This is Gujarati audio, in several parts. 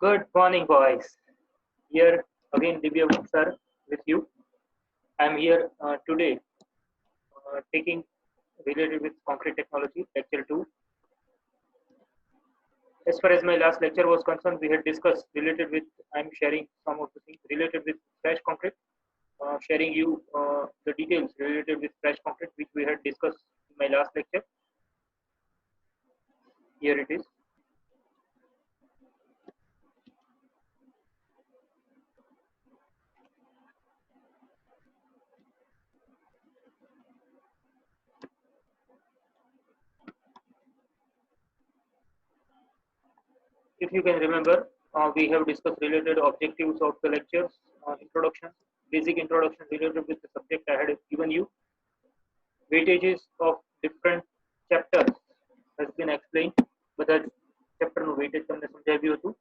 Good morning, boys. Here again, Divya sir with you. I'm here today taking related with concrete technology, lecture 2. As far as my last lecture was concerned, we had discussed related with, I'm sharing some of the things related with fresh concrete, sharing you the details related with fresh concrete, which we had discussed in my last lecture. Here it is. If you can remember, we have discussed related objectives of the lectures, introduction, basic introduction related with the subject I had given you. Weightages of different chapters has been explained. બધા ચેપ્ટરનું વેઇટેજ તમને સમજાવ્યું હતું.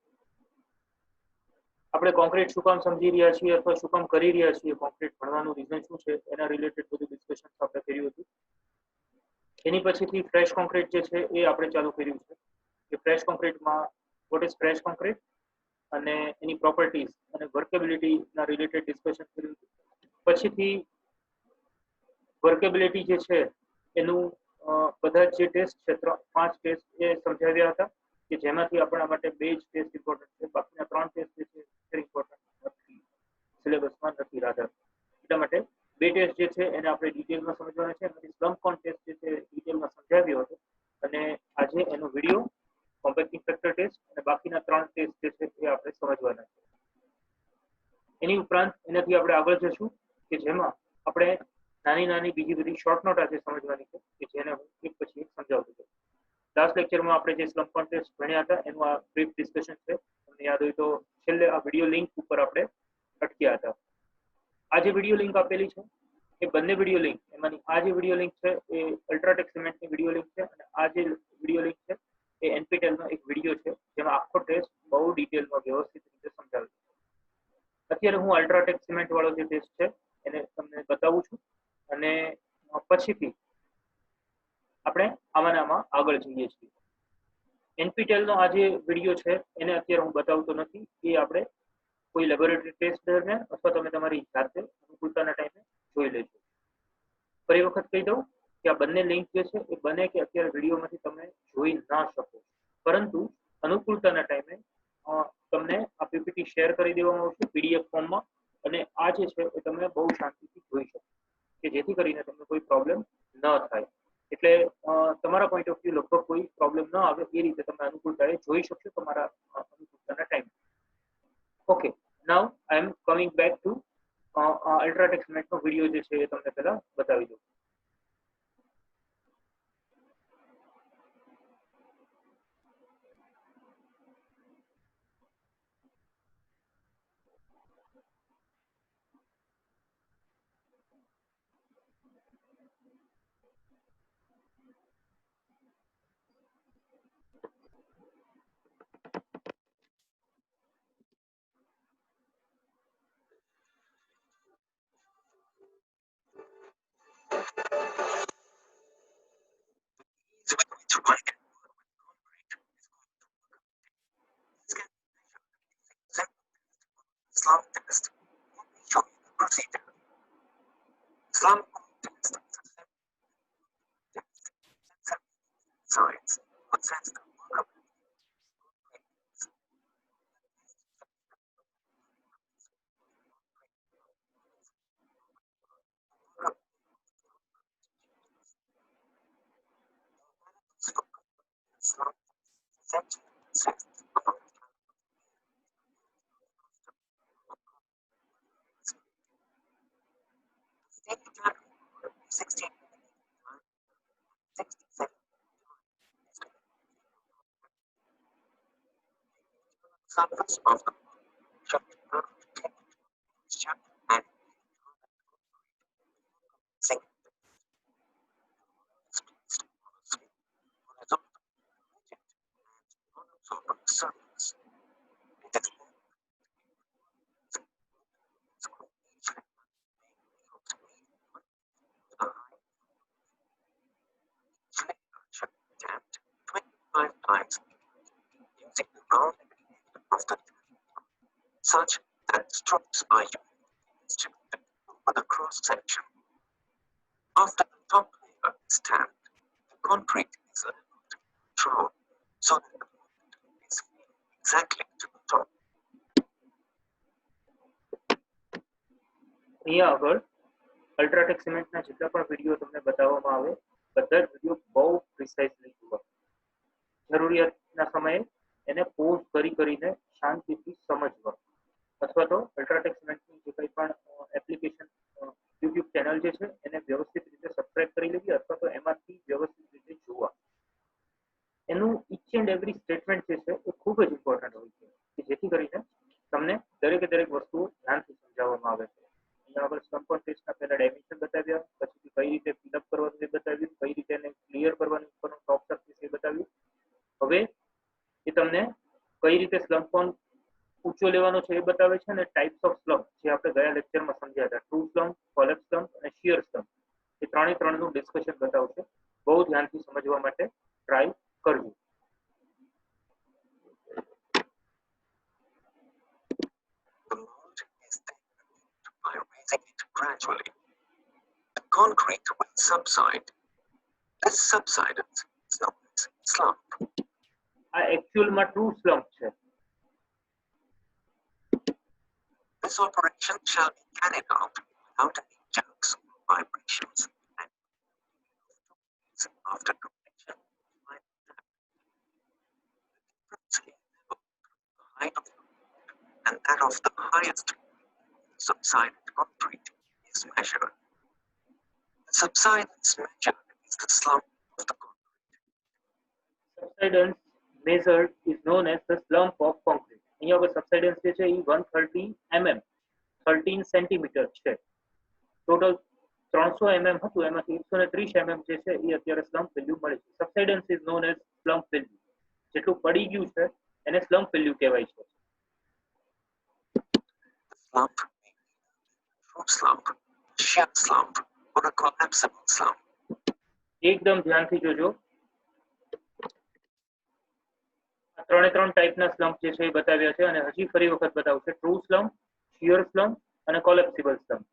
આપણે કોન્ક્રીટ શું કામ સમજી રહ્યા છીએ અથવા શું કામ કરી રહ્યા છીએ, કોન્ક્રીટ ભણવાનું રીઝન શું છે, એના રિલેટેડ બધું ડિસ્કશન આપણે કર્યું હતું. એની પછીથી ફ્રેશ કોન્ક્રીટ જે છે એ આપણે ચાલુ કર્યું છે કે ફ્રેશ કોન્ક્રીટમાં વોટ ઇઝ ફ્રેશ કોન્ક્રીટ અને એની પ્રોપર્ટીઝ અને વર્કેબિલિટીના રિલેટેડ ડિસ્કશન કર્યું હતું. પછીથી વર્કેબિલિટી જે છે એનું બધા જે ટેસ્ટ છે 5 ટેસ્ટ એ સમજાવ્યા હતા કે જેમાંથી આપણા માટે 2 જ ટેસ્ટ ઇમ્પોર્ટન્ટ છે, બાકીના 3 ટેસ્ટ જે છે એ ઇમ્પોર્ટન્ટ નથી, સિલેબસમાં નથી રાધર. એટલા માટે 2 ટેસ્ટ જે છે એને આપણે ડિટેલમાં સમજવાના છે. એમાંથી સ્લમ્પ કોન ટેસ્ટ જે છે ડિટેલમાં સમજાવ્યો હતો અને આજે એનો વિડીયો કોમ્પેક્ટિંગ ફેક્ટર ટેસ્ટ અને બાકીના 3 ટેસ્ટ જે છે એ આપણે સમજવાના છે. એની ઉપરાંત એનાથી આપણે આગળ જશું કે જેમાં આપણે નાની નાની બીજી બધી શોર્ટ નોટ આજે સમજવાની છે કે જેને હું એક પછી એક સમજાવતો છું. લાસ્ટ લેક્ચરમાં આપણે જે સ્લમ્પ કોન ટેસ્ટ ભણ્યા હતા એનું આ બ્રીફ ડિસ્કશન છે. તમને યાદ હોય તો છેલ્લે આ વિડીયો લિંક ઉપર આપણે અટક્યા હતા. આ જે વિડીયો લિંક આપેલી છે એ બંને વિડીયો લિંક, એમાંની આ જે વિડીયો લિંક છે એ અલ્ટ્રાટેક સિમેન્ટની વિડીયો લિંક છે અને આ જે વિડીયો લિંક છે એ એનપીટેલનો એક વિડીયો છે જેમાં આખો ટેસ્ટ બહુ ડિટેલમાં વ્યવસ્થિત રીતે સમજાવ્યો છે. અત્યારે હું અલ્ટ્રાટેક સિમેન્ટ વાળો જે ટેસ્ટ છે એને તમને બતાવું છું અને પછીથી આપણે આમાં આગળ જઈએ છીએ. એનપીટેલ નો આ જે વિડીયો છે એને અત્યારે હું બતાવતો નથી, એ આપણે કોઈ લેબોરેટરી ટેસ્ટ દરમિયાન અથવા તમે તમારી જાતે અનુકૂળતાના ટાઈમે જોઈ લેજો. ફરી વખત કહી દઉં કે આ બંને લિંક જે છે એ બને કે અત્યારે વિડીયોમાંથી તમે જોઈ ના શકો, પરંતુ અનુકૂળતાના ટાઈમે તમને આ પીપીટી શેર કરી દેવામાં આવશે પીડીએફ ફોર્મમાં અને આ જે છે એ તમે બહુ શાંતિથી જોઈ શકો કે જેથી કરીને તમને કોઈ પ્રોબ્લેમ ન થાય. એટલે તમારા પોઈન્ટ ઓફ વ્યૂ લગભગ કોઈ પ્રોબ્લેમ ન આવે એ રીતે તમે અનુકૂળતાએ જોઈ શકશો તમારા અનુકૂળતાના time. Okay, now I am coming back to UltraTech સિમેન્ટનો વિડીયો જે છે એ તમને પહેલા બતાવી દઉં. Slump test. Show you the procedure. Slump test. Science. Assess the workability. Slump section. Samples of the chapter and sing. Surface. Tapped 25 times using the round of the such that strokes are distributed over the cross section. After the top layer is stamped, the concrete is leveled, drawn, so that the mold is exactly to the top. અહીંયા આગળ અલ્ટ્રાટેક સિમેન્ટના જેટલા પણ વિડીયો તમને બતાવવામાં આવે બધા જ વિડીયો બહુ પ્રિસાઇઝલી જુઓ. જરૂરિયાતના સમયે એને પોઝ કરીને શાંતિથી સમજવા, અથવા તો અલ્ટ્રાટેક સિમેન્ટની જે કંઈ પણ એપ્લિકેશન યુટ્યુબ ચેનલ જે છે એને વ્યવસ્થિત રીતે સબસ્ક્રાઇબ કરી લેવી, અથવા તો એમાંથી વ્યવસ્થિત રીતે જોવા. એનું ઈચ એન્ડ એવરી સ્ટેટમેન્ટ જે છે એ ખૂબ જ ઇમ્પોર્ટન્ટ હોય છે, કે જેથી કરીને તમને દરેકે દરેક વસ્તુઓ ધ્યાનથી સમજાવવામાં આવે છે. અહીંયા આગળ સ્લમ્પ ટેસ્ટના પહેલા ડાયમેન્શન બતાવ્યા, પછી કઈ રીતે ફિલઅપ કરવાનું એ બતાવ્યું, કઈ રીતે એને ક્લિયર કરવાનું ઉપરનું ટોપ સરફેસ એ બતાવ્યું. હવે એ તમને કઈ રીતે સ્લમ્પ ઊંચો લેવાનો છે એ બતાવે છે, અને ટાઈપ્સ ઓફ સ્લમ્પ જે આપણે ગયા લેક્ચરમાં સમજ્યા હતા, ટ્રુ સ્લમ્પ, કોલેપ્સ સ્લમ્પ અને શિયર સ્લમ્પ, એ ત્રણે ત્રણનું ડિસ્કશન બતાવશે. બહુ ધ્યાનથી સમજવા માટે ટ્રાય કરજો. The mold is then removed by raising it gradually. The concrete will subside. This subsidence is known as slump. આ એક્ચ્યુઅલમાં ટ્રુ સ્લમ્પ છે. This operation shall be carried out without any jerks or vibrations and after completion of final depth. The difference in level between the height of the mold and that of the highest subsided concrete is measured. The subsidence measured is the slump of the concrete. Subsidence measured is known as the slump of concrete. અહીંયા આગળ subsidence જે છે એ 130 mm 13 સેન્ટીમીટર છે. ટોટલ 300 mm હતું, એમાંથી 130 mm જે છે એ અત્યારે સ્લમ્પ વેલ્યુ મળે છે. Subsidence is known as slump value. જેટલું પડી ગયું છે એને સ્લમ્પ વેલ્યુ કહેવાય છે. Slump may be a true slump, a shear slump, or a collapsible slump. એકદમ ધ્યાનથી જોજો. ત્રણે ત્રણ ટાઈપના સ્લમ્પ જે છે એ બતાવ્યા છે, અને હજી ફરી વખત બતાવશે. ટ્રુ સ્લમ્પ, શિયર સ્લમ્પ અને કોલેપ્સિબલ slump.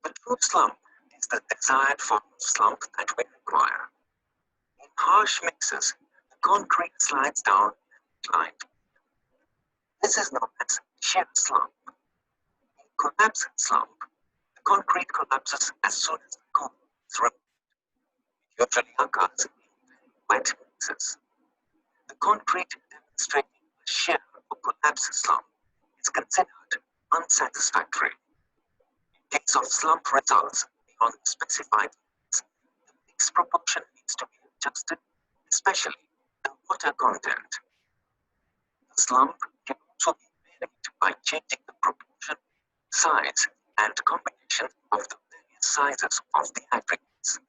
The true slump is the desired form of slump that we require. In harsh mixes, the concrete slides down and inclined. This is known as shear slump. In collapsible slump, the concrete collapses as soon as the core is removed. It usually occurs in wet mixes. The concrete demonstrating a shear or collapse slump is considered unsatisfactory. In case of slump results beyond the specified limits, the mix proportion needs to be adjusted, especially the water content. The slump can also be varied by changing the proportion, size, and combination of the various sizes of the aggregates.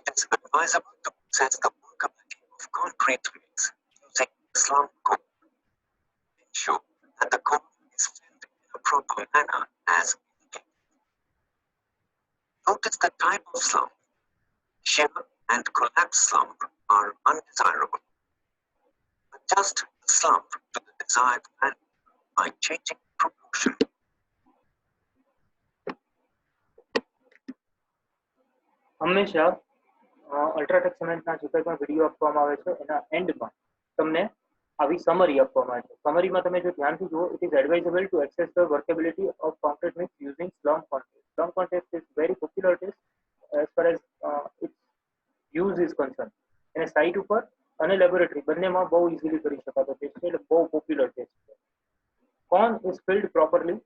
It is advisable to assess the workability of concrete mix using the slump core. Ensure that the core is filled in a proper manner as indicated. Notice the type of slump. Shear and collapse slump are undesirable. Adjust the slump to the desired value by changing proportion. હંમેશા અલ્ટ્રાટેક સિમેન્ટના જે કંઈ પણ વિડીયો આપવામાં આવે છે એના એન્ડમાં તમને આવી સમરી આપવામાં આવે છે. સમરીમાં તમે જો ધ્યાનથી જુઓ, it is advisable to access the workability of concrete mix using slump cone test. Slump cone test is very popular test as far as its use is concern. એને સાઇટ ઉપર અને લેબોરેટરી બંનેમાં બહુ ઇઝીલી કરી શકાતો ટેસ્ટ છે, એટલે બહુ પોપ્યુલર ટેસ્ટ છે. Cone is filled properly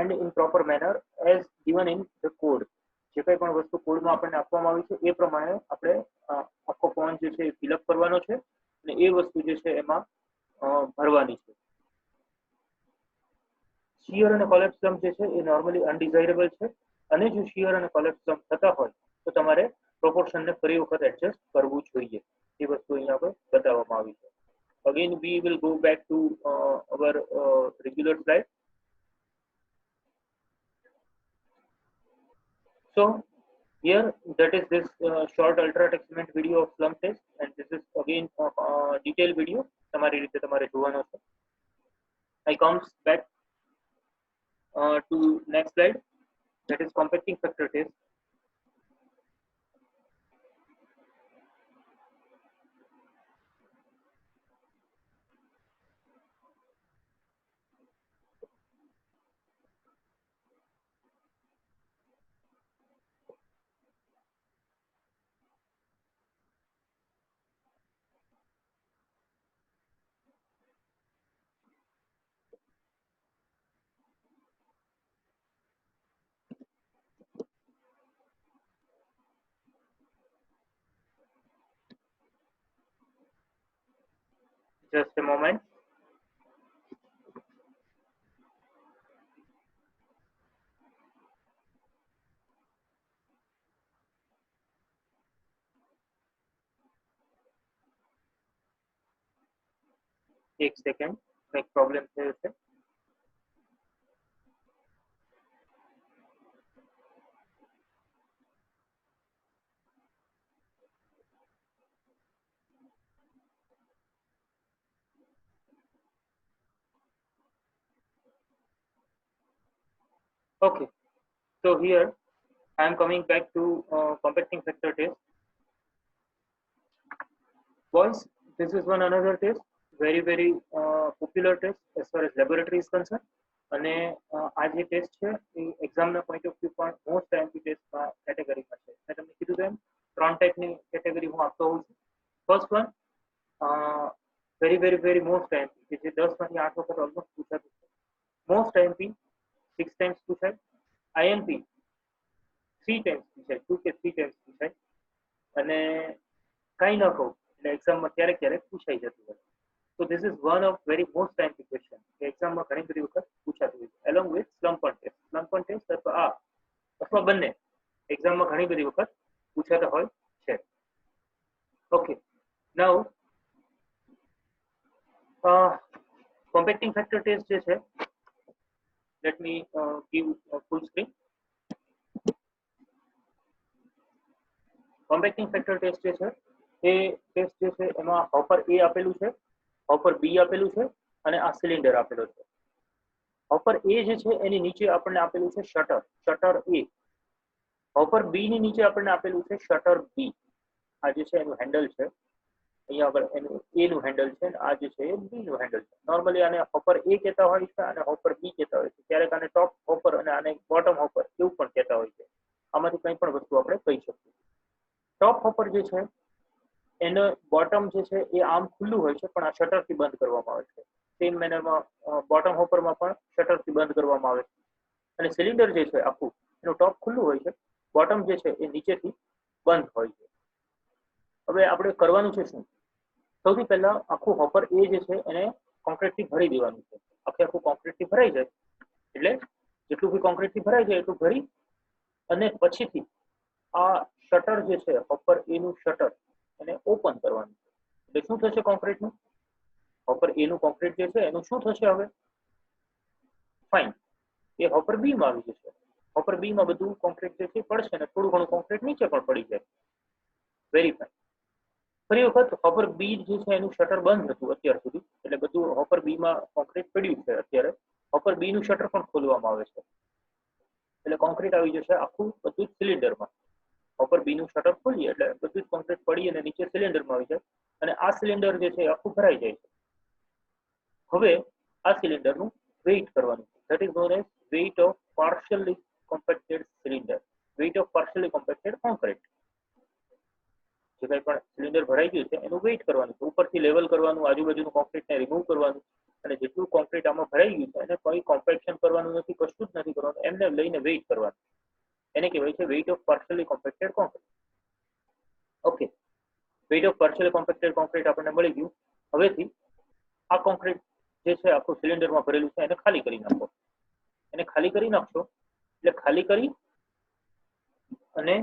and in proper manner as given in the code. જે કંઈ પણ વસ્તુ કોડમાં આપણને આપવામાં આવી છે એ પ્રમાણે આપણે આખો કોન જે છે એ ફિલઅપ કરવાનો છે, અને એ વસ્તુ જે છે એમાં ભરવાની છે. શિયર અને કોલેપ્સ સ્લમ્પ જે છે એ નોર્મલી અનડિઝાયરેબલ છે, અને જો શિયર અને કોલેપ્સ સ્લમ્પ થતા હોય તો તમારે પ્રોપોર્શનને ફરી વખત એડજસ્ટ કરવું જોઈએ. એ વસ્તુ અહીંયા આગળ બતાવવામાં આવી છે. Again we will go back to our regular slide. So Here, that is this short ultra tech cement video of slump test, and this is again detailed video. તમારી રીતે તમારે જોવાનો છે. I comes back to next slide, that is compacting factor test. Just a moment. એક સેકન્ડ, કંઈક પ્રોબ્લેમ થયો છે. Okay, so here I am coming back to compacting factor test. Boys, this is one another test, very popular test as far as laboratory is concerned. અને આ જે ટેસ્ટ છે એ એક્ઝામના પોઈન્ટ ઓફ વ્યૂ પણ મોસ્ટ આઈએમપી ટેસ્ટમાં કેટેગરીમાં છે. મેં તમને કીધું તેમ 3 ટાઈપની કેટેગરી હું આપતો હોઉં છું. First one very most IMP, કે જે 10 માંથી 8 વખત ઓલમોસ્ટ પૂછાતું છે. મોસ્ટ આઈએમપી 6 ટાઈમ્સ પૂછાય. આઈએમપી 3 ટાઈમ્સ પૂછાય, 2 કે 3 ટાઈમ્સ પૂછાય. અને કાંઈ ન કહું એટલે એક્ઝામમાં ક્યારેક પૂછાઈ જતું હોય. So this is one of very most time question કે એક્ઝામમાં ઘણી બધી વખત પૂછાતું હોય છે. along with slump test અથવા બંને એક્ઝામમાં ઘણી બધી વખત પૂછાતા હોય છે. ઓકે, નાઉ compacting factor test જે છે, let me give full screen. compacting factor test જે છે એ ટેસ્ટ જે છે એમાં હોપર A આપેલું છે, હોપર બી આપેલું છે અને આ સિલિન્ડર આપેલો છે. હોપર એ જે છે એની નીચે આપણને આપેલું છે શટર એ. હોપર બી ની નીચે આપણને આપેલું છે શટર બી. આ જે છે એનું હેન્ડલ છે, અહીંયા આગળ એનું એ નું હેન્ડલ છે અને આ જે છે એ બી નું હેન્ડલ છે. નોર્મલી આને હોપર એ કહેતા હોય છે અને હોપર બી કહેતા હોય છે. ક્યારેક આને ટોપ હોપર અને આને બોટમ હોપર એવું પણ કહેતા હોય છે. આમાંથી કંઈ પણ વસ્તુ આપણે કહી શકીએ. ટોપ હોપર જે છે એનો બોટમ જે છે એ આમ ખુલ્લું હોય છે પણ આ શટરથી બંધ કરવામાં આવે છે. સેમ મેનરમાં બોટમ હોપરમાં પણ શટરથી બંધ કરવામાં આવે છે. અને સિલિન્ડર જે છે આખું એનું ટોપ ખુલ્લું હોય છે, બોટમ જે છે એ નીચેથી બંધ હોય છે. હવે આપણે કરવાનું છે શું? સૌથી પહેલા આખું હોપર એ જે છે એને કોન્ક્રીટથી ભરી દેવાનું છે. આખું કોન્ક્રીટથી ભરાઈ જાય એટલે જેટલું બી કોન્ક્રીટથી ભરાઈ જાય એટલું ભરી અને પછીથી આ શટર જે છે હોપર એ નું શટર એને ઓપન કરવાનું છે. એટલે શું થશે કોન્ક્રીટનું? હોપર એ નું કોન્ક્રીટ જે છે એનું શું થશે હવે? ફાઇન, એ હોપર બી માં આવી જશે. હોપર બી માં બધું કોન્ક્રીટ જે છે પડશે અને થોડું ઘણું કોન્ક્રીટ નીચે પણ પડી જાય. Very fine. ફરી વખત હોપર બી જે છે એનું શટર બંધ હતું અત્યાર સુધી, એટલે બધું હોપર બી માં કોન્ક્રીટ પડ્યું છે. અત્યારે હોપર બી નું શટર પણ ખોલવામાં આવે છે એટલે કોન્ક્રીટ આવી જશે આખું બધું જ સિલિન્ડરમાં. હોપર બી નું શટર ખોલીએ એટલે બધું જ કોન્ક્રીટ પડી અને નીચે સિલિન્ડરમાં આવી જાય અને આ સિલિન્ડર જે છે આખું ભરાઈ જાય છે. હવે આ સિલિન્ડરનું વેઇટ કરવાનું છે. That is known as weight of partially compacted cylinder, weight of partially compacted concrete. જે કંઈ પણ સિલિન્ડર ભરાઈ ગયું છે એનું વેઇટ કરવાનું છે. ઉપરથી લેવલ કરવાનું, આજુબાજુનું કોન્ક્રીટને રિમૂવ કરવાનું અને જેટલું કોન્ક્રીટ આમાં ભરાઈ ગયું છે એને કોઈ કોમ્પેક્શન કરવાનું નથી, કશું જ નથી કરવાનું, એમને લઈને વેઇટ કરવાનું. એને કહેવાય છે weight of partially compacted concrete. Okay, weight of partially compacted concrete આપણને મળી ગયું. હવેથી આ કોન્ક્રીટ જે છે આખું સિલિન્ડરમાં ભરેલું છે એને ખાલી કરી નાખો. એને ખાલી કરી નાખશો એટલે ખાલી કરી અને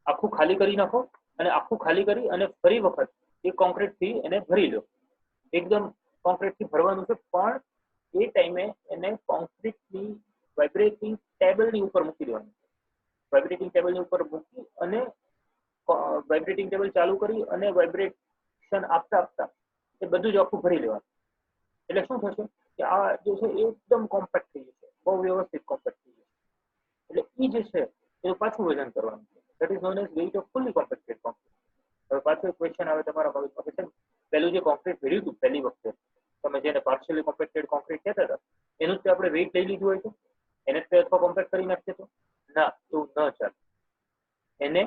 આખું ખાલી કરી નાખો અને આખું ખાલી કરી અને ફરી વખત એ કોન્ક્રીટથી એને ભરી લો. એકદમ કોન્ક્રીટથી ભરવાનું છે પણ એ ટાઈમે એને કોન્ક્રીટની વાઇબ્રેટિંગ ટેબલની ઉપર મૂકી દેવાનું છે. વાઇબ્રેટિંગ ટેબલની ઉપર મૂકી અને વાઇબ્રેટિંગ ટેબલ ચાલુ કરી અને વાઇબ્રેશન આપતા આપતા એ બધું જ આખું ભરી લેવાનું. એટલે શું થશે કે આ જે છે એકદમ કોમ્પેક્ટ થઈ જશે, બહુ વ્યવસ્થિત કોમ્પેક્ટ થઈ જશે. એટલે એ જે છે એનું પાછું વજન કરવાનું છે. That is known as weight of fully compacted concrete. હવે પાછું એક ક્વેશ્ચન આવે તમારા મગજમાં કે પહેલું જે કોન્ક્રીટ ભર્યું હતું પહેલી વખતે તમે જેને પાર્શિયલી કોમ્પેક્ટેડ કોન્ક્રીટ કહેતા હતા એનું જ આપણે વેઇટ લઈ લીધું હોય તો એને જ અથવા કોમ્પેક્ટ કરી નાખીએ તો ના, એવું ન ચાલે. એને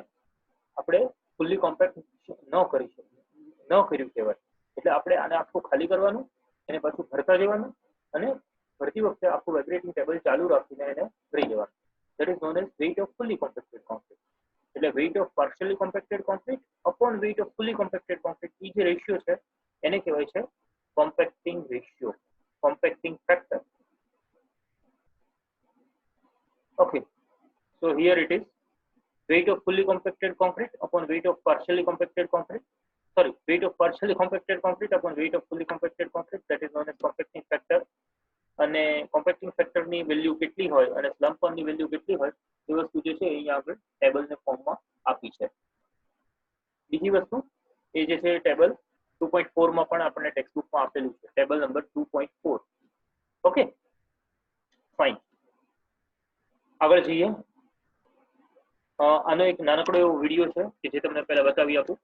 આપણે ફુલ્લી કોમ્પેક્ટ ન કરી શકીએ, ન કર્યું કહેવાય. એટલે આપણે આને આખું ખાલી કરવાનું, એને પાછું ભરતા જવાનું અને ભરતી વખતે આખું વાઇબ્રેટિંગ ટેબલ ચાલુ રાખીને એને ભરી જવાનું. That is known as weight of fully compacted concrete. એટલે weight of partially compacted concrete upon weight of fully compacted concrete, એ જે રેશિયો છે એને કહેવાય છે compacting ratio, compacting factor. Okay, so here it is weight of fully compacted concrete upon weight of partially compacted concrete. Sorry, weight of partially compacted concrete upon weight of fully compacted concrete, that is known as compacting factor. અને કોમ્પેક્ટિંગ ફેક્ટરની વેલ્યુ કેટલી હોય અને સ્લમ્પની વેલ્યુ કેટલી હોય એ વસ્તુ જે છે અહીંયા આપણે ટેબલના ફોર્મમાં આપી છે. બીજી વસ્તુ એ જે છે ટેબલ 2.4 માં પણ આપણને ટેક્સ્ટ બુકમાં આપેલું છે, ટેબલ નંબર 2.4. Okay, fine. આગળ જઈએ. આનો એક નાનકડો એવો વિડીયો છે કે જે તમને પહેલા બતાવી આપું.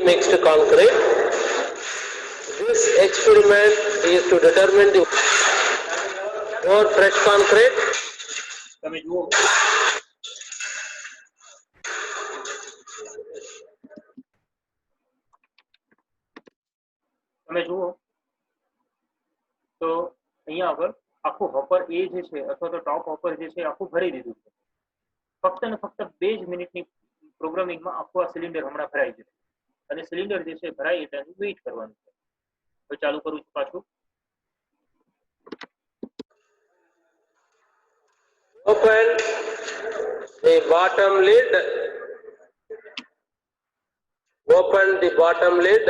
Mixed concrete. This experiment is to determine the more fresh concrete. તમે જુઓ તો અહીંયા આગળ આખું હોપર એ જે છે અથવા તો ટોપ હોપર જે છે આખું ભરી દીધું છે. ફક્ત ને ફક્ત 2 જ મિનિટની પ્રોગ્રામિંગમાં આખું આ સિલિન્ડર હમણાં ભરાઈ જશે અને સિલિન્ડર જે છે ભરાય એટલે વેઇટ કરવાનું છે. હવે ચાલુ કરું છું પાછું. Open the bottom lid. Open the bottom lid.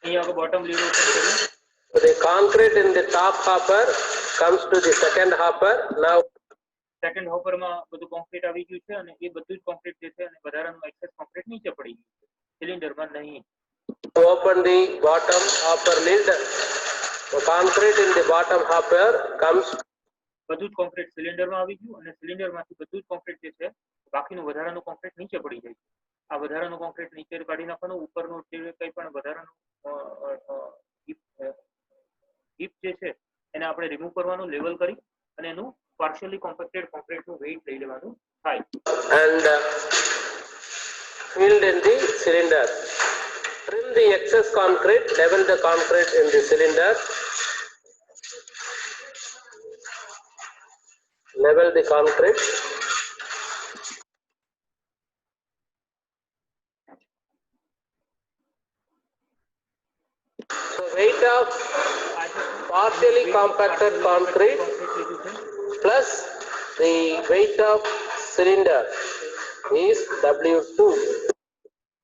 અહીંયા આગળ બોટમ લીડ ઓપન કર્યું. The concrete in the top hopper comes to the second hopper. Now second હોપરમાં બધું કોન્ક્રીટ આવી ગયું છે અને એ બધું જ કોન્ક્રીટ જે છે અને વધારાનું એક્સેસ કોન્ક્રીટ નીચે પડી ગયું છે, સિલિન્ડરમાં નહીં. open the bottom hopper lid. The concrete in the bottom hopper comes. બધું જ કોન્ક્રીટ સિલિન્ડરમાં આવી ગયું અને સિલિન્ડરમાંથી બધું જ કોન્ક્રીટ જે છે બાકીનું વધારાનું કોન્ક્રીટ નીચે પડી જાય છે. આ વધારાનું કોન્ક્રીટ નીચે કાઢી નાખવાનું. ઉપરનું જે કંઈ પણ વધારાનું હીપ જે છે એને આપણે રિમૂવ કરવાનું, લેવલ કરી અને એનું પાર્શિયલી કોમ્પેક્ટેડ કોન્ક્રીટનું વેઇટ લઈ લેવાનું થાય. And filled in the cylinder. Trim the excess concrete. Level the concrete in the cylinder. Level the concrete. So weight of partially compacted concrete plus the weight of cylinder is W2.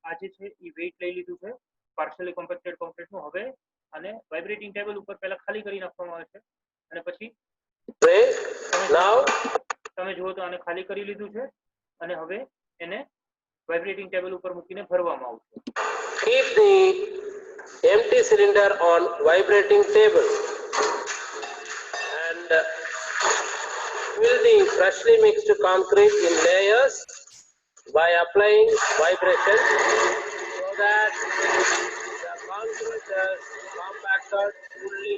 આ જે છે એ વેઇટ લઈ લીધું છે પાર્શિયલી કોમ્પેક્ટેડ કોન્ક્રીટનું. હવે આને વાઇબ્રેટિંગ ટેબલ ઉપર પહેલા ખાલી કરી નાખવામાં આવે છે અને પછી Now તમે જુઓ તો આને ખાલી કરી લીધું છે અને હવે એને વાઇબ્રેટિંગ ટેબલ ઉપર મૂકીને ભરવામાં આવશે. keep the empty cylinder on vibrating table and fill the freshly mixed concrete in layers by applying vibration so that the concrete is compacted fully.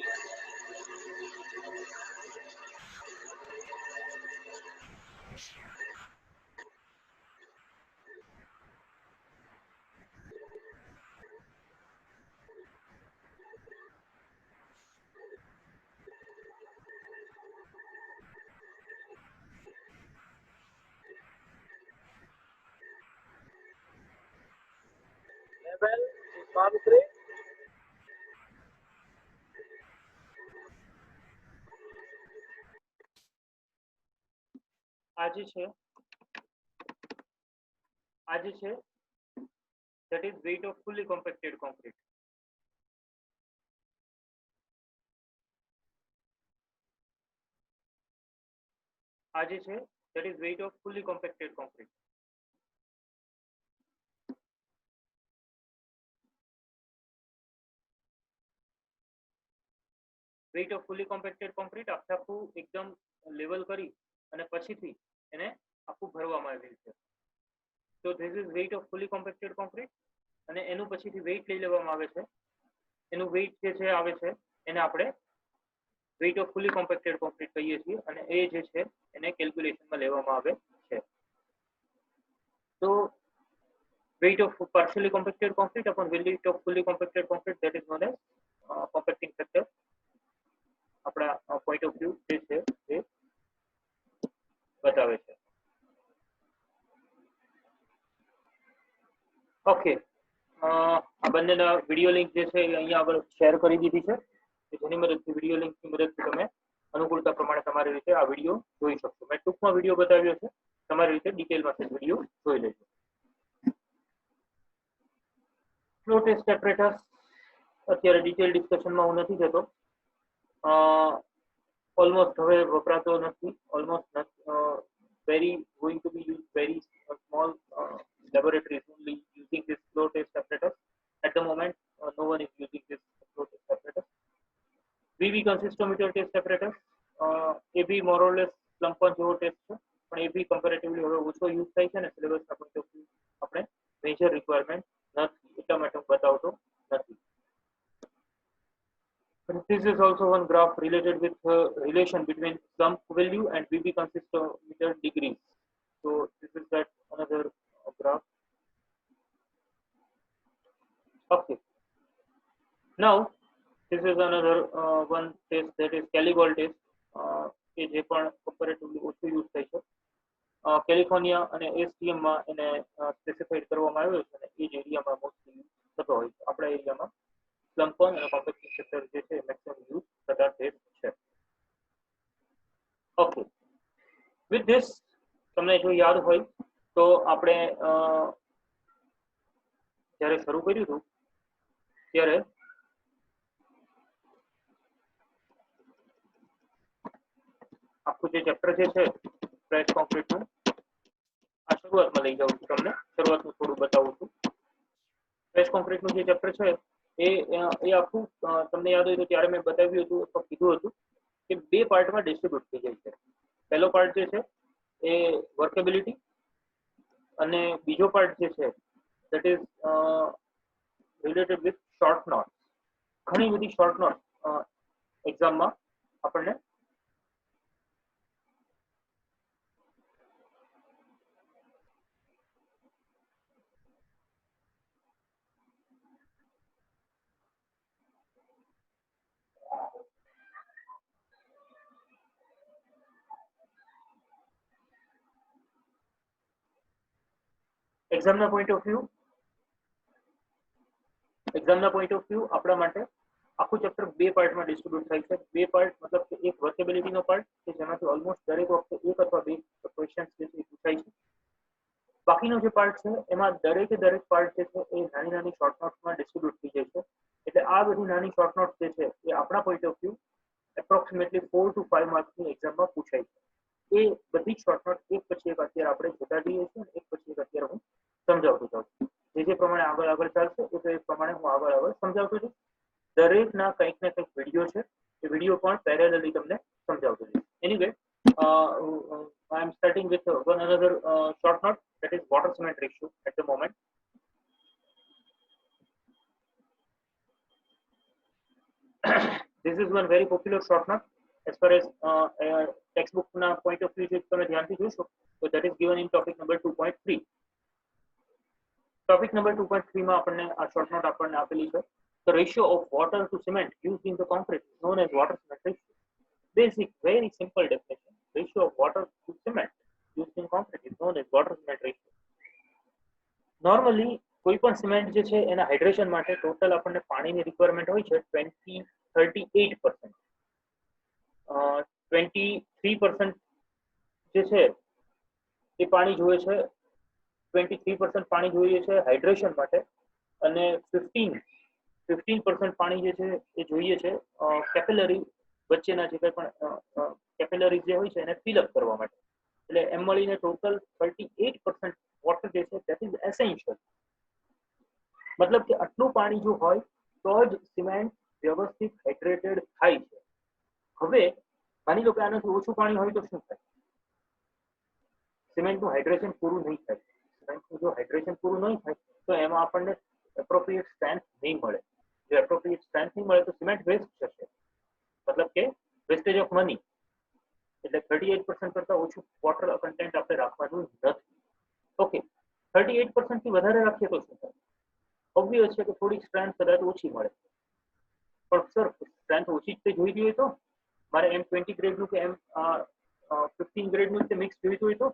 level in concrete? આજે છે that is weight of fully compacted concrete. આજે છે that is weight of fully compacted concrete. weight of fully compacted concrete આખું એકદમ લેવલ કરી અને પછીથી એને આખું ભરવામાં આવેલ છે. So this is weight of fully compacted concrete અને એનું પછીથી weight લઈ લેવામાં આવે છે. એનું weight જે છે આવે છે એને આપણે weight of fully compacted concrete કહીએ છીએ અને એ જે છે એને કેલ્ક્યુલેશનમાં લેવામાં આવે છે. So weight of partially compacted concrete upon weight of fully compacted concrete, that is known as compacting factor. આપણા point of view જે છે એ બતાવે છે. ઓકે, આ બંનેના વિડિયો લિંક જે છે એ અહીંયા આગળ શેર કરી દીધી છે, જેની મદદથી વિડિયો લિંકની મદદથી તમે અનુકૂળતા પ્રમાણે તમારી રીતે આ વિડિયો જોઈ શકશો. મેં ટૂંકમાં વિડિયો બતાવ્યો છે, તમારી રીતે ડિટેલમાં વિડિયો જોઈ લેજો. ફ્લો ટેસ્ટ એપરેટસ અત્યારે ડિટેલ ડિસ્કશનમાં હું નથી જતો. ઓલમોસ્ટ હવે વપરાતો નથી. Almost very going to be used very small laboratories only using this flow test apparatus. At the moment, no one is using this flow test apparatus. VV consistometer test apparatus, એ બી more or less slump punch જેવો ટેસ્ટ છે, પણ એ બી comparatively હવે ઓછો યુઝ થાય છે ને સિલેબસના પોઈન્ટ ઓફ વ્યૂ આપણે મેજર રિક્વાયરમેન્ટ નથી, એટલા માટે હું બતાવતો નથી. This is also one graph related with relation between slump value and VB consistometer degrees. So this is that another graph. Okay. Now this is another one test, that is Caligol test. કે જે પણ comparatively ઓછું યુઝ થાય છે. કેલિફોર્નિયા અને એસટીએમ માં એને સ્પેસિફાઈડ કરવામાં આવ્યો છે અને એ જ એરિયામાં મોસ્ટલી યુઝ થતો હોય છે. આપણા એરિયામાં slump punch અને compacting factor જે છે મેક્સિમમ યુઝ થતા ટેસ્ટ છે. ઓકે, વિથ ધીસ તમને જો યાદ હોય તો આપણે જ્યારે શરૂ કર્યું હતું ત્યારે આખું જે ચેપ્ટર જે છે ફ્રેશ કોન્ક્રીટનું, આ શરૂઆતમાં લઈ જાઉં છું તમને, શરૂઆતનું થોડું બતાવું છું. ફ્રેશ કોન્ક્રીટનું જે ચેપ્ટર છે એ આખું તમને યાદ હોય તો ત્યારે મેં બતાવ્યું હતું અથવા કીધું હતું કે બે પાર્ટમાં ડિસ્ટ્રીબ્યુટ થઈ જાય છે. પહેલો પાર્ટ જે છે એ વર્કેબિલિટી અને બીજો પાર્ટ જે છે that is related with short notes. ઘણી બધી શોર્ટ નોટ એક્ઝામમાં આપણને એક્ઝામના પોઈન્ટ ઓફ વ્યૂ આપણા માટે આખું ચેપ્ટર બે પાર્ટમાં ડિસ્ટ્રીબ્યુટ થાય છે. બે પાર્ટ મતલબ કે એક વર્કેબિલિટીનો પાર્ટ કે જેમાંથી ઓલમોસ્ટ દરેક વખતે એક અથવા બે ક્વેશ્ચન્સ જે છે પૂછાય છે. બાકીનો જે પાર્ટ છે એમાં દરેકે દરેક પાર્ટ જે છે એ નાની નાની શોર્ટ નોટ્સમાં ડિસ્ટ્રીબ્યુટ થઈ જાય છે. એટલે આ બધી નાની શોર્ટ નોટ્સ જે છે એ આપણા point of view approximately 4 to 5 માર્ક્સની એક્ઝામમાં પૂછાય છે. એ બધી શોર્ટ નોટ એક પછી એક અત્યારે આપણે જોતા જઈએ છીએ, એક પછી એક અત્યારે હું સમજાવતો જાઉં છું. જે પ્રમાણે આગળ ચાલશે એ પ્રમાણે હું આગળ સમજાવતો છું. દરેકના કંઈક ને કંઈક વિડીયો છે, એ વિડીયો પણ પેરેલલી તમને સમજાવતો છું. Anyway I am starting with one another short note, that is water cement ratio at the moment. This is one very popular short note as far as textbook na point of view તમે ધ્યાનથી જોશો તો that is given in topic number 2.3. Topic number 2.3 માં આપણને આ short note આપણને આપેલી છે. The ratio of water to cement used in the concrete is known as water cement ratio. Basic, very simple definition. Ratio of water to cement used in concrete is known as water cement ratio. Normally કોઈ પણ સિમેન્ટ જે છે એના હાઇડ્રેશન માટે ટોટલ આપણને પાણીની રિક્વાયરમેન્ટ હોય છે 38%. 23% જે છે એ પાણી જોઈએ છે, 23% પાણી જોઈએ છે હાઇડ્રેશન માટે, અને 15% પાણી જે છે એ જોઈએ છે કેપિલરી વચ્ચેના જે કંઈ પણ કેપિલરી જે હોય છે એને ફિલ અપ કરવા માટે. એટલે એમ મળીને ટોટલ 38% વોટર જે છે ધેટ ઇઝ એસેન્શિયલ. મતલબ કે આટલું પાણી જો હોય તો જ સિમેન્ટ વ્યવસ્થિત હાઇડ્રેટેડ થાય છે. હવે માની લો કે આનાથી ઓછું પાણી હોય તો શું થાય? સિમેન્ટનું હાઇડ્રેશન પૂરું નહીં થાય. સિમેન્ટનું જો હાઇડ્રેશન પૂરું નહીં થાય તો એમાં આપણને એપ્રોપ્રિએટ સ્ટ્રેન્થ નહીં મળે. જો એપ્રોપ્રિએટ સ્ટ્રેન્થ નહીં મળે તો સિમેન્ટ વેસ્ટ થશે, મતલબ કે વેસ્ટેજ ઓફ મની. એટલે 38% કરતા ઓછું વોટર કન્ટેન્ટ આપણે રાખવાનું નથી. ઓકે, 38% થી વધારે રાખીએ તો શું થાય? ઓબ્વિયસ છે કે થોડીક સ્ટ્રેન્થ કદાચ ઓછી મળે, પણ સર સ્ટ્રેન્થ ઓછી જ જોઈતી હોય તો મારે M20 ગ્રેડનું કે M15 ગ્રેડનું મિક્સ જોઈતું હોય તો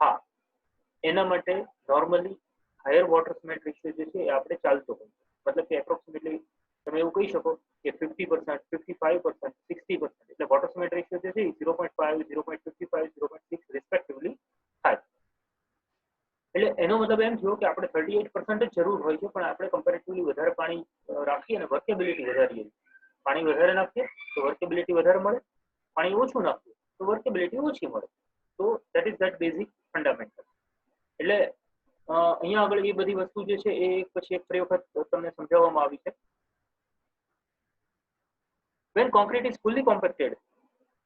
હા, એના માટે normally higher water cement ratio જે છે એ આપણે ચાલતો હોય. મતલબ કે એપ્રોક્સિમેટલી તમે એવું કહી શકો કે 50%, 55%, 60%. એટલે વોટર સિમેન્ટ રેશિયો જે છે 0.5, 0.55, 0.6 રિસ્પેક્ટિવલી થાય. એટલે એનો મતલબ એમ થયો કે આપણે 38% જ જરૂર હોય છે, પણ આપણે કમ્પેરેટિવલી વધારે પાણી રાખીએ અને વર્કેબિલિટી વધારીએ. પાણી વધારે નાખીએ તો વર્કેબિલિટી વધારે મળે, પાણી ઓછું નાખીએ તો વર્કેબિલિટી ઓછી મળે. તો that is that basic fundamental. એટલે અહીંયા આગળ એ બધી વસ્તુ જે છે એ પછી એક ફરી વખત તમને સમજાવવામાં આવી છે. When concrete is fully compacted,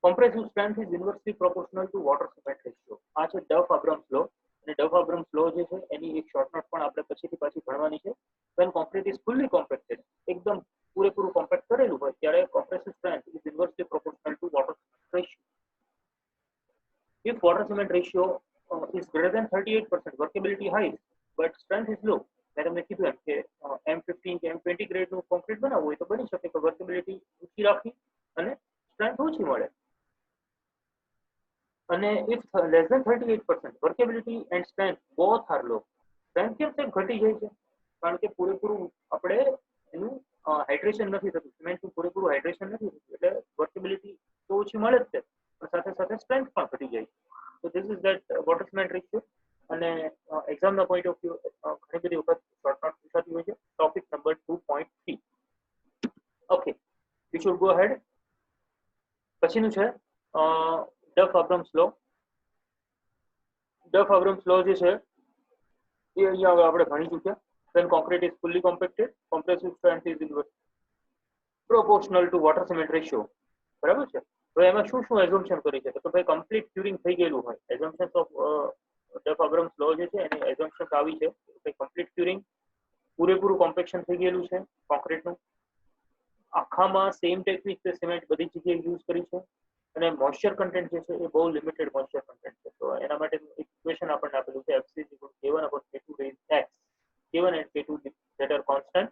compressive strength is inversely proportional to water cement ratio. આ છે ડફ-આબ્રમ્સ લો, અને ડફ-આબ્રમ્સ લો જે છે એની એક શોર્ટનોટ પણ આપણે પછીથી પાછી ભણવાની છે. When concrete is fully compacted, એકદમ પૂરેપૂરું કોમ્પેક્ટ કરેલું હોય ત્યારે compressive strength is inversely proportional to water cement ratio. If water cement ratio is greater than 38%, workability high but strength is low. મેં તમને કીધું એમ કે M15 કે M20 ગ્રેડનું કોન્ક્રીટ બનાવવું હોય તો બની શકે કે વર્કેબિલિટી ઊંચી રાખી અને સ્ટ્રેન્થ ઓછી મળે. અને if less than 38%, workability and strength both are low. Strength કેમ છે ઘટી જાય છે? કારણ કે પૂરેપૂરું આપણે એનું હાઇડ્રેશન નથી થતું, સિમેન્ટનું પૂરેપૂરું હાઇડ્રેશન નથી થતું, એટલે વર્કેબિલિટી તો ઓછી મળે જ છે, પણ સાથે સાથે સ્ટ્રેન્થ પણ ઘટી જાય છે. So this is that water cement ratio. અને એક્ઝામના પોઈન્ટ ઓફ વ્યૂ ઘણી બધી વખત શોર્ટ નોટ પૂછાતી હોય છે. Topic number 2.3. Okay, we should go ahead. પછીનું છે ડફ-આબ્રમ્સ લો. ડફ-આબ્રમ્સ લો જે છે એ અહીંયા આપણે ભણી ચૂક્યા. When concrete is fully compacted, compressive strength is inversely proportional to water cement ratio. બરાબર છે? તો એમાં શું શું એઝમ્પશન કરી છે? તો ભાઈ કમ્પ્લીટ ક્યુરિંગ થઈ ગયેલું હોય. એઝમ્પશન્સ ઓફ ડફ-આબ્રમ્સ લો જે છે એની એઝમ્પશન્સ આવી છે કે કમ્પ્લીટ ક્યુરિંગ, પૂરેપૂરું કોમ્પેક્શન થઈ ગયેલું છે કોન્ક્રીટનું, આખામાં સેમ ટેકનિક તે સિમેન્ટ બધી જગ્યાએ યુઝ કરી છે, અને મોઇસ્ચર કન્ટેન્ટ જે છે એ બહુ લિમિટેડ મોઇસ્ચર કન્ટેન્ટ છે. તો એના માટે ઇક્વેશન આપણને આપેલું છે FC K1/K2 raised x. K1 and K2 that are constant.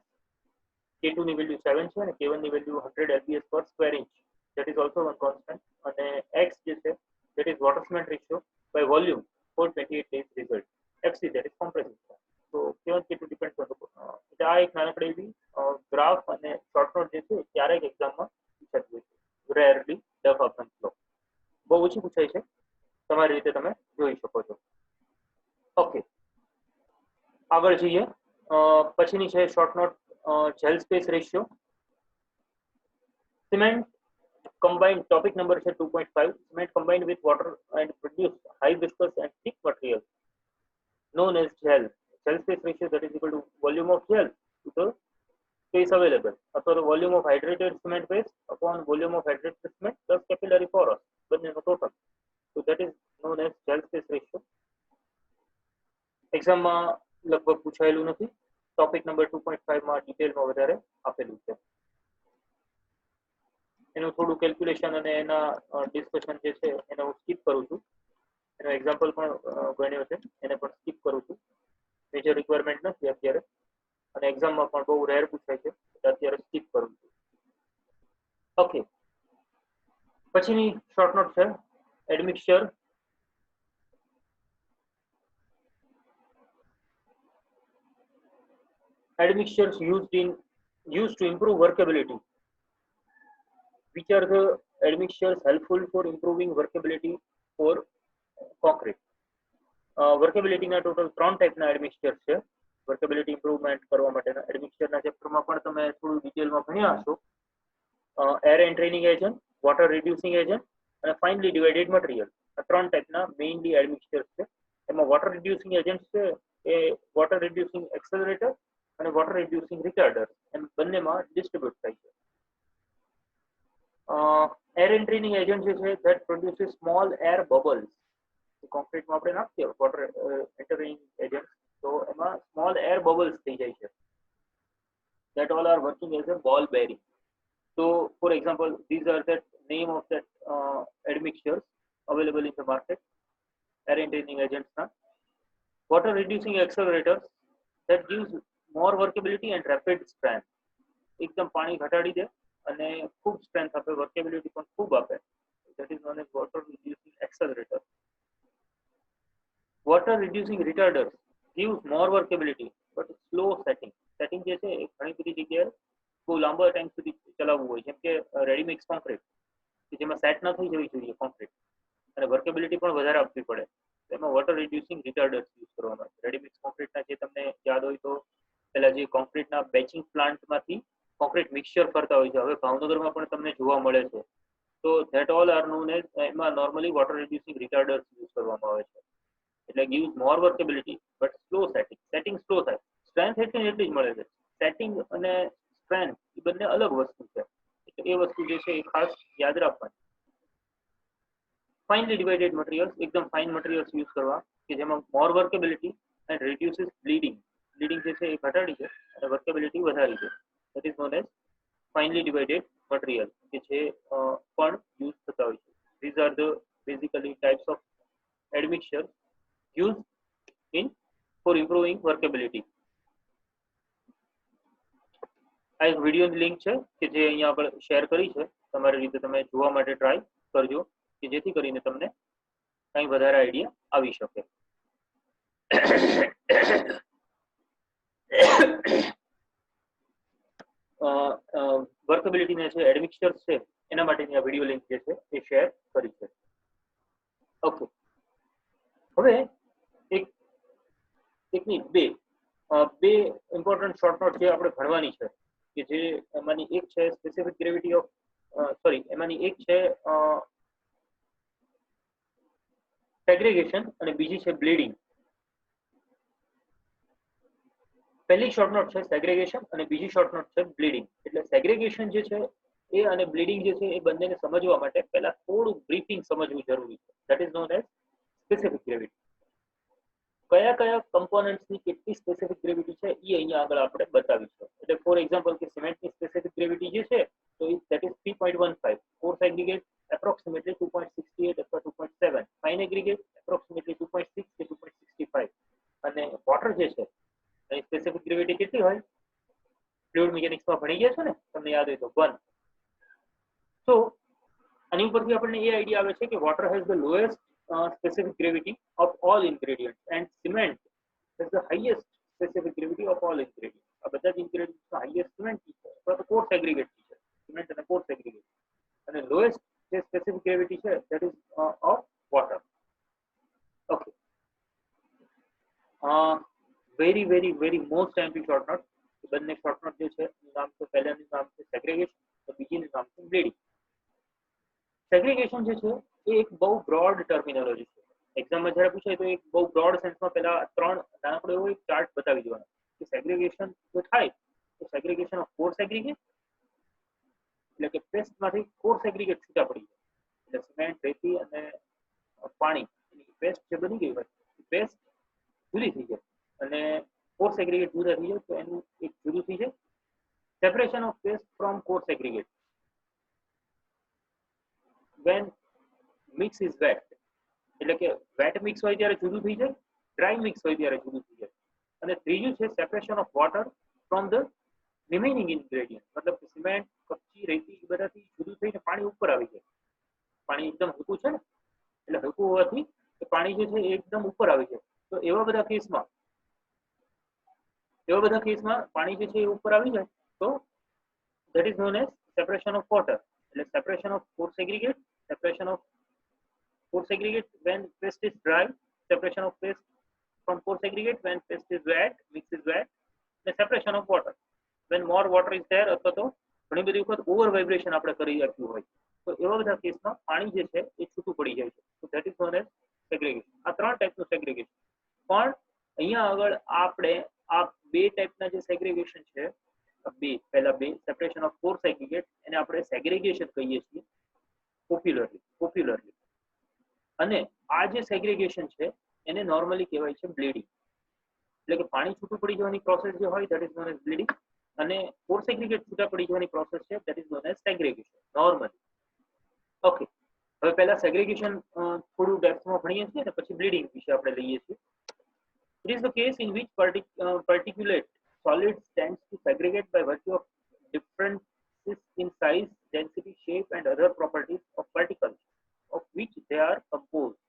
K2 ની વેલ્યુ 7 છે અને K1 ની value 100 lbs per square inch. That is also one constant. અને x જે છે that is water cement ratio by volume for 28 days result. FC that is compressive strength. So K1 K2 depends on the એટલે આ એક નાનકડી એવી ગ્રાફ અને શોર્ટ નોટ જે છે ક્યારેક એક્ઝામમાં પૂછાતી હોય છે. રેરલી ડફ-આબ્રમ્સ લો બહુ ઓછી પૂછાય છે, તમારી રીતે તમે જોઈ શકો છો. ઓકે, આગળ જઈએ. પછીની છે short note gel space ratio. Cement combined, topic number is 2.5. Cement combined with water and produce high viscous and thick material known as gel. Gel space ratio that is equal to volume of gel to the space available, અથવા તો volume of hydrated cement base upon volume of hydrated cement plus capillary porous, બંનેનો total. So that is known as gel space ratio. એક્ઝામમાં લગભગ પૂછાયેલું નથી. ટોપિક નંબર 2.5 માં ડિટેલમાં વધારે આપેલું છે. એનું થોડું કેલ્ક્યુલેશન અને એના ડિસ્કશન જે છે એને હું સ્કીપ કરું છું. એનો એક્ઝામ્પલ પણ ગણ્યો છે, એને પણ સ્કીપ કરું છું. મેજર રિક્વાયરમેન્ટ નથી અત્યારે, અને એક્ઝામમાં પણ બહુ રેર પૂછાય છે, અત્યારે સ્કીપ કરું છું. ઓકે, પછીની શોર્ટ નોટ છે admixtures used to improve workability. Which are the admixtures helpful for improving workability for concrete? Workability ના ટોટલ 3 ટાઈપના એડમિક્સચર છે. વર્કેબિલિટી ઇમ્પ્રુવમેન્ટ કરવા માટેના એડમિક્સચરના ચેપ્ટરમાં પણ તમે થોડું ડિટેલમાં ભણ્યા હશો. Air entraining agent, water reducing agent અને ફાઇનલી ડિવાઇડેડ મટીરિયલ, આ 3 ટાઈપના મેઇનલી એડમિક્સચર છે. એમાં વોટર રિડ્યુસિંગ એજન્ટ છે એ વોટર રિડ્યુસિંગ એક્સેલરેટર અને વોટર રિડ્યુસિંગ રિટાર્ડર એમ બંનેમાં ડિસ્ટ્રીબ્યુટ થાય છે. એર એન્ટ્રેનિંગ એજન્ટ જે છે ધેટ પ્રોડ્યુસીસ સ્મોલ એર બબલ્સ. કોન્ક્રીટમાં આપણે નાખીએ વોટર એન્ટરિંગ એજન્ટ તો એમાં સ્મોલ એર બબલ્સ થઈ જાય છે. that all are working as a ball bearing. So for example, these are the name of that admixtures available in the market. Air entraining agents na water reducing accelerators that gives more workability and rapid strength. એકદમ પાણી ઘટાડી દે અને ખૂબ સ્ટ્રેન્થ આપે, વર્કેબિલિટી પણ ખૂબ આપે. that is known as water reducing accelerator. Water reducing retarders gives more workability but slow setting. Setting જે છે એ ઘણી બધી જગ્યાએ બહુ લાંબા ટાઈમ સુધી ચલાવવું હોય, જેમ કે રેડીમિક્સ કોન્ક્રીટ કે જેમાં સેટ ના થઈ જવી જોઈએ કોન્ક્રીટ અને વર્કેબિલિટી પણ વધારે આપવી પડે, એમાં વોટર રિડ્યુસિંગ રિટાર્ડર્સ યુઝ કરવામાં આવે છે. રેડીમિક્સ કોન્ક્રીટના જે તમને યાદ હોય તો પહેલા જે કોન્ક્રીટના બેચિંગ પ્લાન્ટમાંથી કોન્ક્રીટ મિક્સચર કરતા હોય છે, હવે ભાવનગરમાં પણ તમને જોવા મળે છે. તો that all are known as, એમાં નોર્મલી વોટર રિડ્યુસિંગ રિટાર્ડર્સ યુઝ કરવામાં આવે છે. એટલે gives more workability but slow setting slow થાય. સ્ટ્રેન્થ એટલી જ મળે છે. સેટિંગ અને સ્ટ્રેન્થ એ બંને અલગ વસ્તુ છે, એટલે એ વસ્તુ જે છે એ ખાસ યાદ રાખવાની. ફાઇનલી ડિવાઇડેડ મટીરિયલ્સ, એકદમ ફાઇન મટીરિયલ્સ યુઝ કરવા કે જેમાં more workability and reduces bleeding. Bleeding જે છે એ ઘટાડી છે અને વર્કેબિલિટી વધારી છે. That is known as finally divided material કે જે પણ યુઝ થતા હોય છે. These are the basically types of admixture used in for improving workability. આ એક વિડીયોની લિંક છે કે જે અહીંયા આપણે શેર કરી છે, તમારી રીતે તમે જોવા માટે ટ્રાય કરજો કે જેથી કરીને તમને કંઈ વધારે આઈડિયા આવી શકે. વર્કેબિલિટીને છે એડમિક્સચર્સ છે એના માટેની આ વિડીયો લિંક જે છે એ શેર કરી છે. ઓકે, હવે એકની બે ઇમ્પોર્ટન્ટ શોર્ટ નોટ જે આપણે ભણવાની છે કે જે એમાંની એક છે સ્પેસિફિક ગ્રેવિટી ઓફ એમાંની એક છે સેગ્રેગેશન અને બીજી છે બ્લીડિંગ. પહેલી શોર્ટ નોટ છે સેગ્રેગેશન અને બીજી શોર્ટ નોટ છે બ્લીડિંગ. એટલે સેગ્રેગેશન જે છે એ અને બ્લીડિંગ જે છે એ બંનેને સમજવા માટે પહેલા થોડું બ્રીફિંગ સમજવું જરૂરી છે. That is known as specific gravity. કયા કયા કમ્પોનન્ટ્સની કેટલી સ્પેસિફિક ગ્રેવિટી છે એ અહીંયા આગળ આપણે બતાવીશું. એટલે ફોર એક્ઝામ્પલ કે સિમેન્ટની સ્પેસિફિક ગ્રેવિટી જે છે તો that is 3.15, course aggregate approximately 2.68 અથવા 2.7, ફાઇન એગ્રીગેટ એપ્રોક્સિમેટલી 2.6 કે 2.65 અને વોટર જે છે એની સ્પેસિફિક ગ્રેવિટી કેટલી હોય? ફ્લુઇડ મિકેનિક્સમાં ભણી ગયા છો ને, તમને યાદ હોય તો 1. તો આની ઉપરથી આપણને એ આઈડિયા આવે છે કે water has the lowest specific gravity of all ingredients and cement has the highest specific gravity of all ingredients. આ બધા જ ingredients નો highest cement છે અથવા તો coarse aggregate છે, cement અને coarse aggregate, અને lowest જે specific gravity છે that is of water. Okay, very very very most MP short note. બંને short note જે છે એનું નામ તો પહેલાનું નામ છે segregation, તો બીજીનું નામ છે bleeding. સેગ્રીગેશન જે છે એ એક બહુ બ્રોડ ટર્મિનોલોજી છે. એક્ઝામમાં જ્યારે પૂછાય તો એક બહુ બ્રોડ સેન્સમાં પહેલા 3 નાનકડો એવો એક ચાર્ટ બતાવી દેવાનો કે સેગ્રીગેશન જો થાય તો સેગ્રીગેશન ઓફ કોર્સ એગ્રીગેટ, એટલે કે પેસ્ટમાંથી કોર્સ એગ્રીગેટ છૂટા પડી જાય. એટલે સિમેન્ટ, રેતી અને પાણી એની પેસ્ટ જે બની ગઈ હોય એ પેસ્ટ જુદી થઈ જાય અને કોર્સ એગ્રીગેટ જુદા થઈ જાય તો એનું એક જુદું થઈ જાય. Separation of paste from course aggregate when mix is wet, એટલે કે વેટ મિક્સ હોય ત્યારે જુદું થઈ જાય, ડ્રાય મિક્સ હોય ત્યારે જુદું થઈ જાય. અને ત્રીજું છે separation of water from the remaining ingredient, મતલબ કે સિમેન્ટ, કપચી, રેતી એ બધાથી જુદું થઈને પાણી ઉપર આવી જાય. પાણી એકદમ હલકું છે ને, એટલે હલકું હોવાથી પાણી જે છે એ એકદમ ઉપર આવી જાય. તો એવા બધા કેસમાં એવા બધા કેસમાં પાણી જે છે એ ઉપર આવી જાય તો that is known as separation of water. એટલે separation of pore segregate, separation of pore segregate when paste is dry, separation of paste from pore segregate when paste is wet, mix is wet, and separation of water when more water is there અથવા તો ઘણી બધી વખત ઓવર વાઇબ્રેશન આપણે કરી રાખ્યું હોય તો એવા બધા કેસમાં પાણી જે છે એ છૂટું પડી જાય છે. તો that is known as segregation. આ ત્રણ ટાઈપનું segregation. પણ અહીંયા આગળ આપણે આ બે ટાઈપના જે સેગ્રેગેશન છે પહેલા બે સેપરેશન ઓફ પોર સેગ્રીગેટ એને આપણે સેગ્રેગેશન કહીએ છીએ પોપ્યુલરલી અને આ જે સેગ્રેગેશન છે એને નોર્મલી કહેવાય છે બ્લીડિંગ. એટલે કે પાણી છૂટું પડી જવાની પ્રોસેસ જે હોય that is known as bleeding અને પોર સેગ્રીગેટ છૂટા પડી જવાની પ્રોસેસ છે that is known as segregation normally. Okay, હવે પહેલા સેગ્રેગેશન થોડું ડેપ્થમાં ભણીએ છીએ અને પછી બ્લીડિંગ વિશે આપણે લઈએ છીએ. It is the case in which particulate solids tends to segregate by virtue of differences in size, density, shape, and other properties of particles of which they are composed.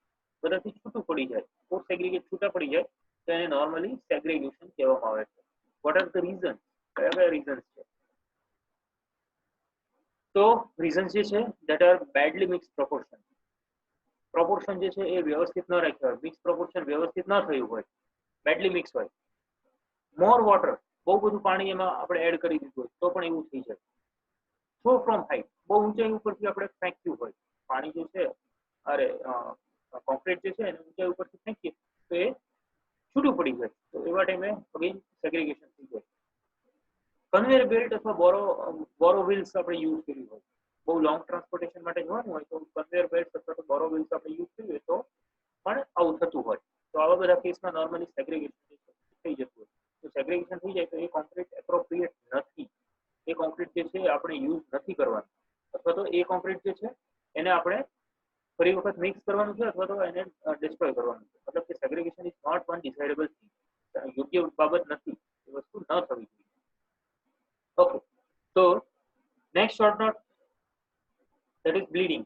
બધાથી છૂટું પડી જાય, પોર સેગ્રીગેટ છૂટા પડી જાય તો એને નોર્મલી સેગ્રેગેશન કહેવામાં આવે છે. What are the reasons? કયા રીઝન્સ છે? તો રીઝન્સ જે છે that are badly mixed proportion. Proportion જે છે એ વ્યવસ્થિત ન રાખ્યા હોય, મિક્સ પ્રોપોર્શન વ્યવસ્થિત ન થયું હોય, બેડલી મિક્સ હોય. મોર વોટર, બહુ બધું પાણી એમાં આપણે એડ કરી દીધું હોય તો પણ એવું થઈ જાય. થ્રો ફ્રોમ હાઈટ, બહુ ઊંચાઈ ઉપરથી આપણે ફેંક્યું હોય પાણી જે છે, અરે કોન્ક્રીટ જે છે એને ઊંચાઈ ઉપરથી ફેંકીએ તો એ છૂટું પડી જાય તો એવા ટાઈમે અગેન સેગ્રીગેશન થઈ જાય. કન્વેયર બેલ્ટ અથવા બોરો વ્હીલ્સ આપણે યુઝ કર્યું હોય, બહુ લોંગ ટ્રાન્સપોર્ટેશન માટે જવાનું હોય તો કન્વેયર બેલ્ટ અથવા તો બોરો વ્હીલ્સ આપણે યુઝ કરીએ તો પણ આવું થતું હોય. તો આવા બધા કેસમાં નોર્મલી સેગ્રીગેશન થઈ જતું હોય. તો સેગ્રીગેશન થઈ જાય તો એ કોન્ક્રીટ એપ્રોપ્રિએટ નથી, એ કોન્ક્રીટ જે છે આપણે યુઝ નથી કરવાનું અથવા તો એ કોન્ક્રીટ જે છે એને આપણે ફરી વખત મિક્સ કરવાનું છે અથવા તો એને ડિસ્ટ્રોય કરવાનું છે. મતલબ કે segregation is not one desirable thing, યોગ્ય બાબત નથી, એ વસ્તુ ન થવી જોઈએ. ઓકે, તો next short note that is bleeding.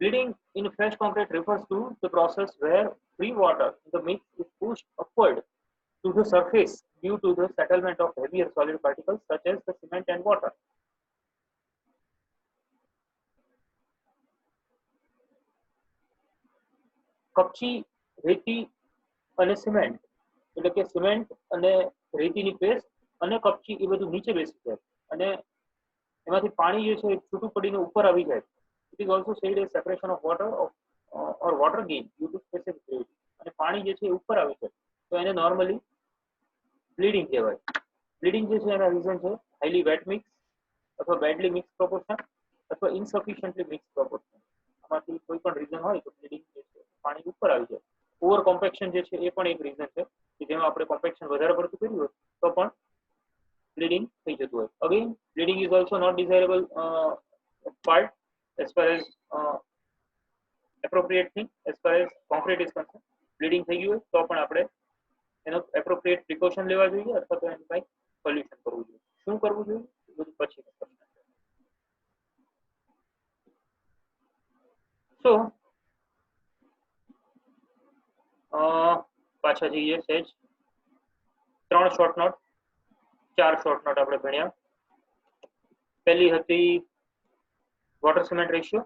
Bleeding in fresh concrete refers to the process where free water in the mix is pushed upward to the surface due to the settlement of heavier solid particles such as the cement and water. કપચી, રેતી અને સિમેન્ટ, એટલે કે સિમેન્ટ અને રેતીની પેસ્ટ અને કપચી એ બધું નીચે બેસી જાય અને એમાંથી પાણી જે છે છૂટું પડીને ઉપર આવી જાય. It is also said as separation of water or water gain due to specific gravity. અને પાણી જે છે ઉપર આવી જાય તો એને નોર્મલી બ્લીડિંગ કહેવાય. બ્લીડિંગ જે છે એના રીઝન છે હાઈલી વેટ મિક્સ અથવા બેડલી મિક્સ પ્રોપોર્શન અથવા ઇનસફિશિયન્ટલી મિક્સ પ્રોપોર્શન. આમાંથી કોઈ પણ રીઝન હોય તો બ્લીડિંગ જે છે પાણી ઉપર આવી જાય. ઓવર કોમ્પેક્શન જે છે એ પણ એક રીઝન છે કે જેમાં આપણે કોમ્પેક્શન વધારે પડતું કર્યું હોય તો પણ bleeding થઈ જતું હોય. Again, bleeding is also not desirable part as far as appropriate thing as far as concrete is concerned. Bleeding થઈ ગયું હોય તો પણ આપણે એનો એપ્રોપ્રિએટ પ્રિકોશન લેવા જોઈએ અથવા તો એનું કંઈક સોલ્યુશન કરવું જોઈએ. શું કરવું જોઈએ એ બધું પછીનો પ્રશ્ન છે. સો પાછા જઈએ સહેજ. 3 શોર્ટ નોટ, 4 શોર્ટ નોટ આપણે ભણ્યા. પહેલી હતી વોટર સિમેન્ટ રેશિયો,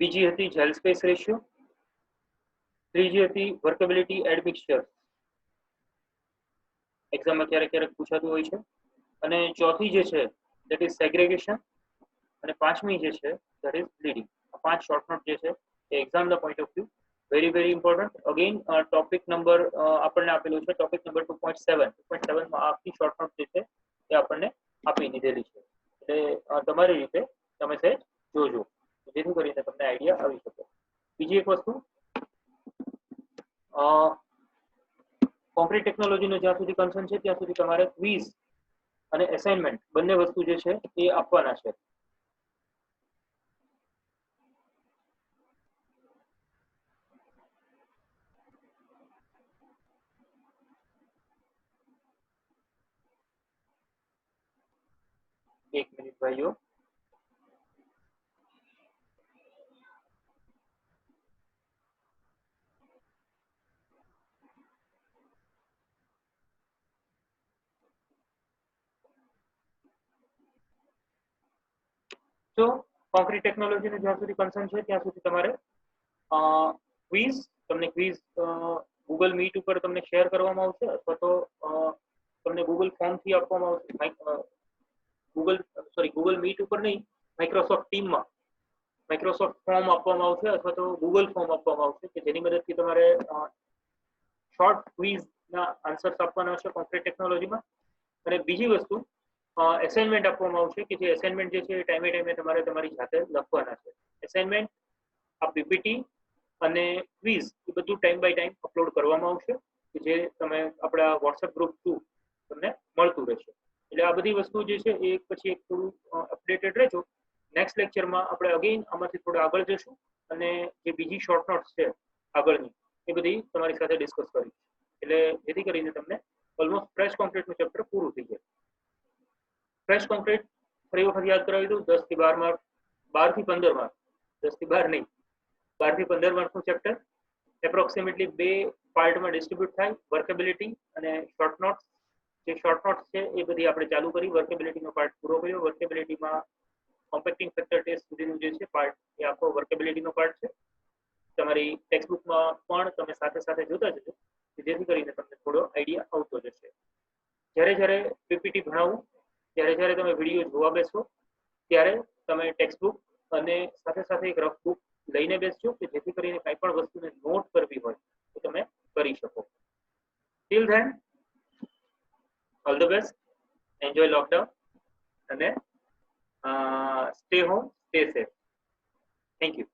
બીજી હતી જેલ સ્પેસ રેશિયો, ત્રીજી હતી વર્કેબિલિટી એડમિક્સચર, એક્ઝામમાં ક્યારેક ક્યારેક પૂછાતું હોય છે, અને ચોથી જે છે ધેટ ઇઝ સેગ્રેગેશન, અને પાંચમી જે છે ધેટ ઇઝ બ્લીડિંગ. આ 5 શોર્ટ નોટ જે છે એ એક્ઝામના point of view very very important. Again topic number આપણને આપેલું છે ટોપિક નંબર 2.7. 2.7 માં આખી શોર્ટ નોટ જે છે એ આપણને આપી દીધેલી છે. એટલે તમારી રીતે તમે સહેજ જોજો જેથી કરીને તમને આઈડિયા આવી શકે. બીજી એક વસ્તુ, કોન્ક્રીટ ટેકનોલોજીનો જ્યાં સુધી કન્સર્ન છે ત્યાં સુધી તમારે ક્વિઝ અને એસાઇનમેન્ટ બંને વસ્તુ જે છે એ આપવાના છે. એક મિનિટ ભાઈઓ. તો કોન્ક્રીટ ટેકનોલોજીનું જ્યાં સુધી કન્સર્ન છે ત્યાં સુધી તમારે ક્વિઝ તમને ક્વિઝ ગૂગલ મીટ ઉપર તમને શેર કરવામાં આવશે અથવા તો તમને ગૂગલ ફોર્મ થી આપવામાં આવશે ગૂગલ મીટ ઉપર નહીં માઇક્રોસોફ્ટ ટીમમાં માઇક્રોસોફ્ટ ફોર્મ આપવામાં આવશે અથવા તો ગૂગલ ફોર્મ આપવામાં આવશે કે જેની મદદથી તમારે શોર્ટ ક્વિઝના આન્સર્સ આપવાના હશે કોન્ક્રીટ ટેકનોલોજીમાં. અને બીજી વસ્તુ એસાઇનમેન્ટ આપવામાં આવશે કે જે એસાઇનમેન્ટ જે છે એ ટાઈમે ટાઈમે તમારે તમારી જાતે લખવાના છે. એસાઇનમેન્ટ આ પીપીટી અને ક્વિઝ એ બધું ટાઈમ બાય ટાઈમ અપલોડ કરવામાં આવશે કે જે તમે આપણા વોટ્સએપ ગ્રુપ થ્રુ તમને મળતું રહેશે. એટલે આ બધી વસ્તુ જે છે એ પછી એક થોડું અપડેટેડ રહેજો. નેક્સ્ટ લેક્ચરમાં આપણે અગેન આમાંથી થોડા આગળ જશું અને જે બીજી શોર્ટ નોટ્સ છે આગળની એ બધી તમારી સાથે ડિસ્કસ કરીશ. એટલે જેથી કરીને તમને ઓલમોસ્ટ ફ્રેશ કોન્ક્રીટનું ચેપ્ટર પૂરું થઈ જાય. ફ્રેશ કોન્ક્રીટ ફરી વખત યાદ કરાવી દઉં, 10 થી 12 માર્ક, 12 થી 15 માર્ક, 10 થી 12 નહીં, 12 થી 15 માર્કનું ચેપ્ટર એપ્રોક્સિમેટલી 2 પાર્ટમાં ડિસ્ટ્રીબ્યુટ થાય. વર્કેબિલિટી અને શોર્ટ નોટ્સ. જે શોર્ટ નોટ્સ છે એ બધી આપણે ચાલુ કરી, વર્કેબિલિટીનો પાર્ટ પૂરો કર્યો. વર્કેબિલિટીમાં કોમ્પેક્ટિંગ ફેક્ટર ટેસ્ટ સુધીનું જે છે પાર્ટ એ આખો વર્કેબિલિટીનો પાર્ટ છે. તમારી ટેક્સ્ટબુકમાં પણ તમે સાથે સાથે જોતા જજો જેથી કરીને તમને થોડો આઈડિયા આવતો જશે. જ્યારે જ્યારે પીપીટી ભણાવું ત્યારે જ્યારે તમે વિડીયો જોવા બેસો ત્યારે તમે ટેક્સ્ટબુક અને સાથે સાથે એક રફ બુક લઈને બેસજો કે જેથી કરીને કંઈ પણ વસ્તુને નોટ કરવી હોય તો તમે કરી શકો. Till then all the best, enjoy lockdown અને stay home, stay safe. Thank you.